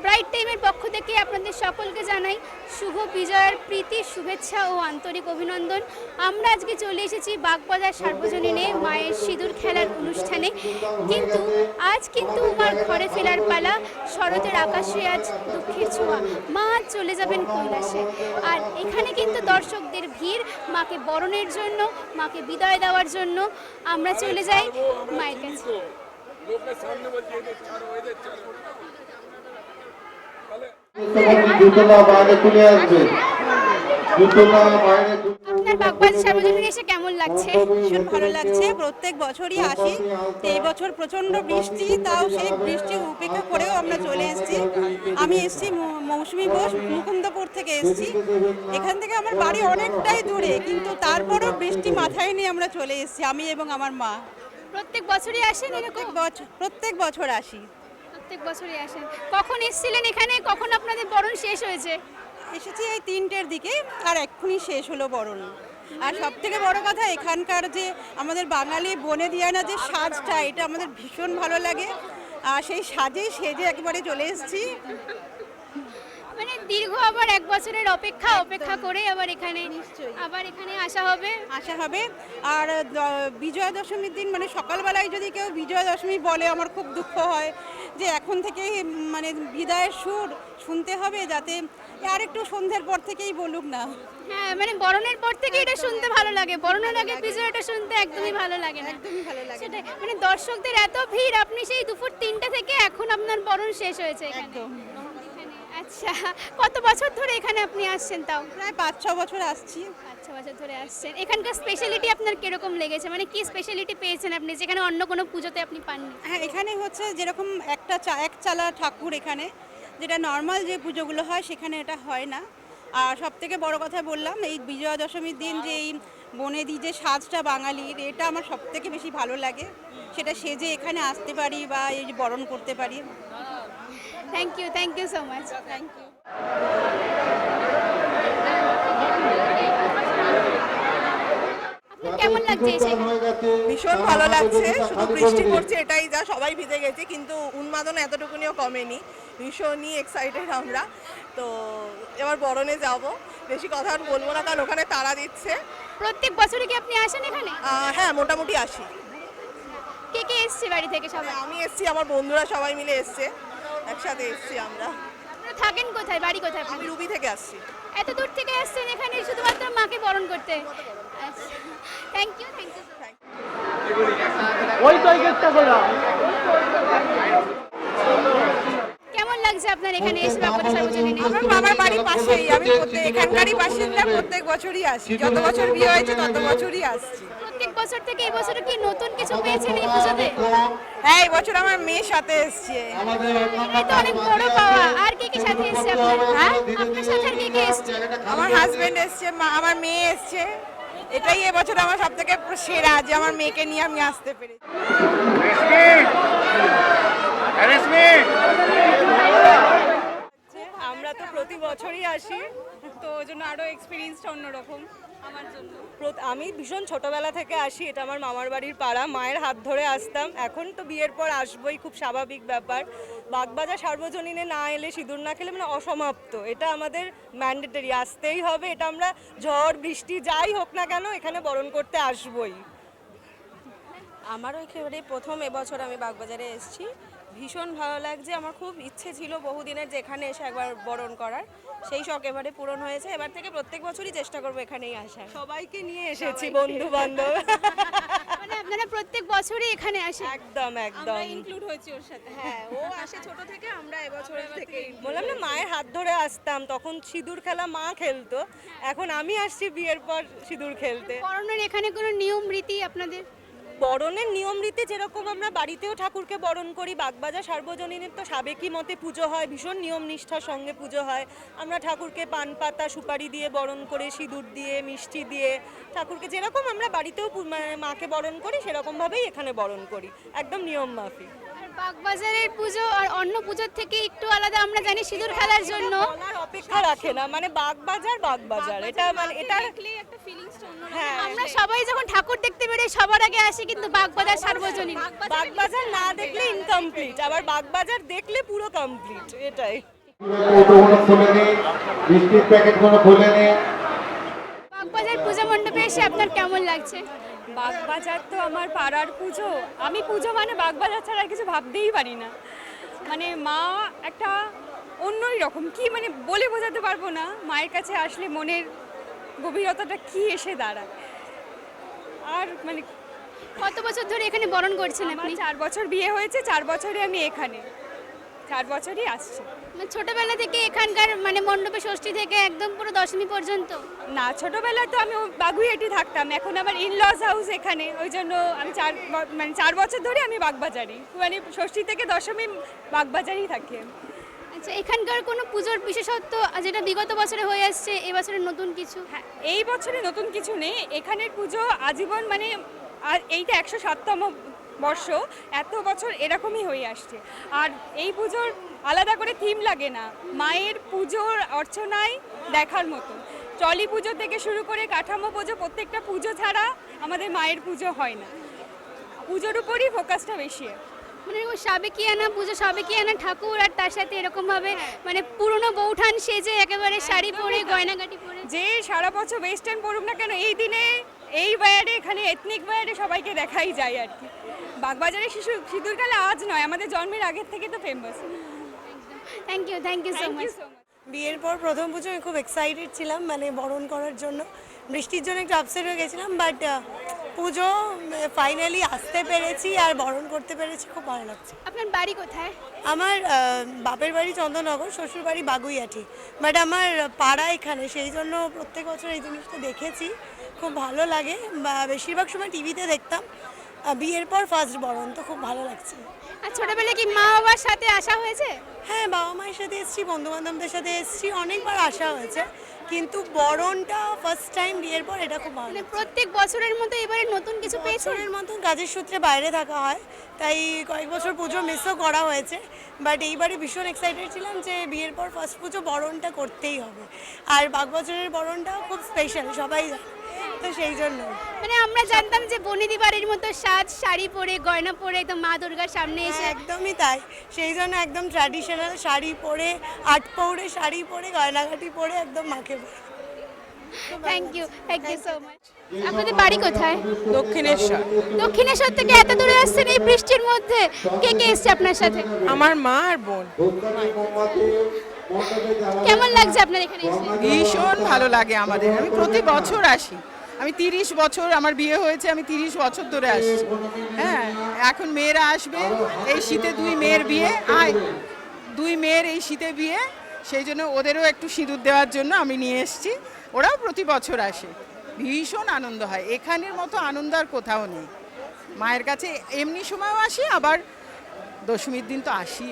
Bright টাইমের পক্ষ থেকে আপনাদের সকলকে জানাই শুভ বিজয়ের প্রীতি শুভেচ্ছা ও আন্তরিক অভিনন্দন। আমরা আজকে চলে এসেছি বাগবাজার সার্বজনীনে মায়ের সিঁদুর খেলার অনুষ্ঠানে। কিন্তু মার ঘরে ফেরার পালা। শরতের আকাশে আজ দুঃখের ছোঁয়া, মা আজ চলে যাবেন কৈলাসে। আর এখানে কিন্তু দর্শকদের ভিড় মাকে বরণের জন্য, মাকে বিদায় দেওয়ার জন্য। আমরা চলে যাই মায়ের কাছে। আপনার বাগবাজার সার্বজনীনে এসে কেমন লাগছে? ভীষণ ভালো লাগছে। প্রত্যেক বছরই আসি, এই বছর প্রচণ্ড বৃষ্টি, তাও সেই বৃষ্টি উপেক্ষা করেও আমরা চলে এসেছি। আমি এসেছি মৌসুমী বোস মুকুন্দপুর থেকে এসেছি। এখান থেকে আমার বাড়ি অনেকটাই দূরে, কিন্তু তারপরেও বৃষ্টি মাথায় নিয়ে আমরা চলে এসেছি, আমি এবং আমার মা। প্রত্যেক বছরই আসেন এরকম? প্রত্যেক বছর আসি। প্রত্যেক বছরই আসেন। কখন এসেছিলেন এখানে, কখন আপনাদের বরণ শেষ হয়েছে? এসেছি এই 3টের দিকে, আর এক্ষুনি শেষ হলো বরণ। আর সব থেকে বড় কথা, এখানকার যে আমাদের বাঙালি বনে দিয়ানা যে সাজটা, এটা আমাদের ভীষণ ভালো লাগে। আর সেই সাজেই সেজে একেবারে চলে এসেছি। মানে দীর্ঘ আবার 1 বছরের অপেক্ষা করে আবার এখানে আসা হবে। আর বিজয়া দশমীর দিন মানে সকালবেলায় যদি কেউ বিজয়া দশমী বলে, আমার খুব দুঃখ হয় যে এখন থেকেই মানে বিদায়ের সুর শুনতে হবে, যাতে আর একটু সন্ধ্যের পর থেকেই বলুক না। হ্যাঁ, মানে বরণের পর থেকে এটা শুনতে ভালো লাগে, বরণের আগে বিজয়টা শুনতে একদমই ভালো লাগে না। একদমই ভালো লাগে সেটাই, মানে দর্শকদের এত ভিড়, আপনি সেই দুপুর 3টা থেকে এখন আপনার বরণ শেষ হয়েছে এখানে। একদম। আচ্ছা, কত বছর ধরে এখানে আপনি আসছেন? তাও প্রায় 5-6 বছর আসছি। 5-6 বছর ধরে আসছেন। এখানকার স্পেশালিটি আপনার কিরকম লেগেছে? মানে কি স্পেশালিটি পেয়েছেন আপনি, যেখানে অন্য কোনো পুজোতে আপনি পাননি? হ্যাঁ, এখানে হচ্ছে যেরকম এক চালা ঠাকুর, এখানে যেটা নর্মাল যে পুজোগুলো হয় সেখানে এটা হয় না। আর সব থেকে বড় কথা বললাম, এই বিজয়া দশমীর দিন যে এই বনেদি যে সাজটা বাঙালির, এটা আমার সব থেকে বেশি ভালো লাগে। সেটা সেজে এখানে আসতে পারি বা এই যে বরণ করতে পারি। Thank you so much. Thank you. কেমন লাগছে এসে? ভীষণ ভালো লাগছে। শুধু বৃষ্টি পড়ছে এটাই যা, সবাই ভিজে গেছে, কিন্তু উন্মাদনা এতটুকুনিও কমেনি। ভীষণই এক্সাইটেড আমরা। তো এবার বরণে যাব, বেশি কথা আর বলবো না, কারণ ওখানে তাড়া দিচ্ছে। প্রত্যেক বছরই কি আপনি আসেন এখানে? হ্যাঁ, মোটামুটি আসি। কে কে এসছে বাড়ি থেকে? সবাই? আমি এসছি, আমার বন্ধুরা সবাই মিলে এসছে, একসাথে এসছি আমরা। আপনারা থাকেন কোথায়, বাড়ি কোথায়? আমি রুবি থেকে আসছি। এত দূর থেকে আসছেন এখানে শুধুমাত্র মাকে বরণ করতে? আচ্ছা, থ্যাংক ইউ। কেমন লাগছে আপনার এখানে এসে বাগবাজার সার্বজনীনে? আমার বাবার বাড়ির পাশেই, আমি এখানকারই বাসিন্দা। প্রত্যেক বছরই আসি, যত বছর বিয়ে হয়েছে তত বছরই আসছি। প্রত্যেক বছর থেকে এই বছর কি নতুন কিছু পেয়েছেন এই পুজোতে? হ্যাঁ, এই বছর আমার মেয়ের সাথে এসছে। এটাই তো অনেক বড় পাওয়া। আর কে সাথে এসছে আপনার? হ্যাঁ, আপনার সাথে আর কে এসছে? আমার হাজবেন্ড এসছে, আমার মেয়ে এসছে। এটাই এবছর আমার সব থেকে সেরা, যে আমার মেয়েকে নিয়ে আমি আসতে পেরেছি। আমরা তো প্রতি বছরই আসি, তো ওই জন্য আরও এক্সপিরিয়েন্সটা অন্যরকম আমার জন্য। আমি ভীষণ ছোটবেলা থেকে আসি, এটা আমার মামার বাড়ির পাড়া, মায়ের হাত ধরে আসতাম। এখন তো বিয়ের পর আসবোই, খুব স্বাভাবিক ব্যাপার। বাগবাজার সার্বজনীনে না এলে, সিঁদুর না খেলে মানে অসমাপ্ত। এটা আমাদের ম্যান্ডেটরি, আসতেই হবে। এটা আমরা ঝড় বৃষ্টি যাই হোক না কেন এখানে বরণ করতে আসবোই। আমারও একেবারে প্রথম এবছর আমি বাগবাজারে এসেছি। ভীষণ ভালো লাগছে। আমার খুব ইচ্ছে ছিল বহুদিনের যে এখানে এসে একবার বরণ করার, সেই শখ এবারে পূরণ হয়েছে। এবার থেকে প্রত্যেক বছরই চেষ্টা করবো এখানেই আসার। সবাইকে নিয়ে এসেছি, বন্ধু বান্ধব। মানে আপনারা প্রত্যেক বছরই এখানে আসেন? একদম আমরা ইনক্লুড হয়েছি ওর সাথে। হ্যাঁ, ও আসে ছোট থেকে, আমরা এবছর থেকে বললাম না, মায়ের হাত ধরে আসতাম, তখন সিঁদুর খেলা মা খেলতো, এখন আমি আসছি বিয়ের পর সিঁদুর খেলতে। বরণের এখানে কোনো নিয়ম রীতি আপনাদের? বরণের নিয়ম রীতি যেরকম আমরা বাড়িতেও ঠাকুরকে বরণ করি, বাগবাজার সার্বজনীনের তো সাবেকি মতে পুজো হয়, ভীষণ নিয়ম নিষ্ঠার সঙ্গে পুজো হয়। আমরা ঠাকুরকে পান পাতা সুপারি দিয়ে বরণ করে, সিঁদুর দিয়ে, মিষ্টি দিয়ে, ঠাকুরকে যেরকম আমরা বাড়িতেও মাকে বরণ করি সেরকমভাবেই এখানে বরণ করি, একদম নিয়ম মাফিক। আর বাগবাজারের পুজো আর অন্য পুজোর থেকে একটু আলাদা আমরা জানি সিঁদুর খেলার জন্য। বলার অপেক্ষা রাখে না, মানে বাগবাজার এটা মানে এটা হ্যাঁ আমরা সবাই যখন ঠাকুর দেখতে বেরোই সবার আগে আসি কিন্তু বাগবাজার সার্বজনীন। বাগবাজার না দেখলে ইনকমপ্লিট, আবার বাগবাজার দেখলে পুরো কমপ্লিট, এটাই। কৌটোগুলো খুলে নিন, মিষ্টির প্যাকেটগুলো খুলে নিন। বাগবাজার পূজা মণ্ডপে এসে আপনার কেমন লাগছে? বাগবাজার তো আমার পাড়ার পুজো, আমি পুজো মানে বাগবাজার ছাড়া আর কিছু ভাবতেই পারি না। মানে মা একটা অন্যই রকম, কি মানে বলে বোঝাতে পারবো না। মায়ের কাছে আসলে মনের গভীরতাটা কি এসে দাঁড়ায়। আর মানে কত বছর ধরে এখানে বরণ করছেন আমার আপনি? 4 বছর বিয়ে হয়েছে, 4 বছরে আমি এখানে, 4 বছরই আসছি। মানে ছোটবেলা থেকে এখানকার মানে মণ্ডপে ষষ্ঠী থেকে একদম পুরো দশমী পর্যন্ত? না, ছোটবেলায় তো আমি বাগুইহাটি থাকতাম, এখন আমার ইনলস হাউস এখানে, ওই জন্য আমি 4 বছর ধরে আমি বাগবাজারি, মানে ষষ্ঠী থেকে দশমী বাগবাজারই থাকি আমি। আচ্ছা, এখানকার কোনো পুজোর বিশেষত্ব যেটা বিগত বছরে হয়ে আসছে এবছরের নতুন কিছু? হ্যাঁ, এই বছরে নতুন কিছু নেই, এখানের পুজো আজীবন মানে এইটা 107তম বর্ষ, এত বছর এরকমই হয়ে আসছে। আর এই পুজোর আলাদা করে থিম লাগে না, মায়ের পুজোর অর্চনায় দেখার মতো। টলি পুজো থেকে শুরু করে কাঠামো পুজো, প্রত্যেকটা পুজো ছাড়া আমাদের মায়ের পুজো হয় না, পুজোর উপরই ফোকাসটা বেশি। মানে এরকম সাবেকিয়ানা পুজো, সাবেকিয়ানা ঠাকুর, আর তার সাথে এরকম ভাবে মানে পুরনো বৌঠান সেজে একেবারে শাড়ি পরে গয়নাগাটি পরে। যে সারা বছর ওয়েস্টার্ন পড়ুক না কেন, এই দিনে এই ওয়্যারে, এখানে এথনিক ওয়্যারে সবাইকে দেখাই যায় আর কি। বাগবাজারে সিঁদুর খেলা আজ নয়, আমাদের জন্মের আগের থেকে তো famous. Thank you so much. বিয়ের পর প্রথম পুজো আমি খুব এক্সাইটেড ছিলাম, মানে বরণ করার জন্য। বৃষ্টির জন্য একটু আপসেট হয়ে গেছিলাম, বাট পুজো ফাইনালি আসতে পেরেছি আর বরণ করতে পেরেছি, খুব ভালো লাগছে। আপনার বাড়ি কোথায়? আমার বাপের বাড়ি চন্দননগর, শ্বশুর বাড়ি বাগুইহাটি, বাট আমার পাড়া এখানে, সেই জন্য প্রত্যেক বছর এই জিনিসটা দেখেছি, খুব ভালো লাগে। বেশিরভাগ সময় টিভিতে দেখতাম, বিয়ের পর ফার্স্ট বরণ, তো খুব ভালো লাগছে। আর ছোটবেলায় কি মা বাবার সাথে আসা হয়েছে? হ্যাঁ, বাবা মায়ের সাথে এসেছি, বন্ধু বান্ধবদের সাথে এসেছি, অনেকবার আসা হয়েছে, কিন্তু বরণটা ফার্স্ট টাইম বিয়ের পর, এটা খুব ভালো মানে লাগছে। প্রত্যেক বছরের মতো এবারে নতুন কিছু পেয়েছেন? বছরের মতন কাজের সূত্রে বাইরে থাকা হয়, তাই কয়েক বছর পুজো মিসও করা হয়েছে, বাট এইবারে ভীষণ এক্সাইটেড ছিলাম যে বিয়ের পর ফার্স্ট পুজো বরণটা করতেই হবে। আর বাগবাজারের বরণটাও খুব স্পেশাল, সবাই জানে, তো সেই জন্য। মানে আমরা জানতাম যে বনেদি বাড়ির মতো সাজ, শাড়ি পরে গয়না পরে একদম মা দুর্গার সামনে এসে। একদমই তাই, সেই জন্য একদম ট্র্যাডিশনাল শাড়ি পরে, আটপৌরে শাড়ি পরে, গয়নাঘাটি পরে একদম মাকে। Thank you so much. আপনাদের বাড়ি কোথায়? দক্ষিণেশ্বর। দক্ষিণেশ্বর থেকে এত দূরে আসছেন এই বৃষ্টির মধ্যে, কে কে এসছে আপনার সাথে? আমার মা আর বোন। কেমন লাগছে আপনার এখানে এসে? ভীষণ ভালো লাগে আমাদের, আমি প্রতি বছর আসি। আমি 30 বছর আমার বিয়ে হয়েছে, আমি 30 বছর ধরে আসছি। হ্যাঁ, এখন মেয়েরা আসবে, এই শীতে 2 মেয়ের বিয়ে, 2 মেয়ের এই শীতে বিয়ে, সেই জন্য ওদেরও একটু সিঁদুর দেওয়ার জন্য আমি নিয়ে এসেছি। ওরাও প্রতি বছর আসে, ভীষণ আনন্দ হয়, এখানের মতো আনন্দ আর কোথাও নেই। মায়ের কাছে এমনি সময়ও আসি, আবার দশমীর দিন তো আসি।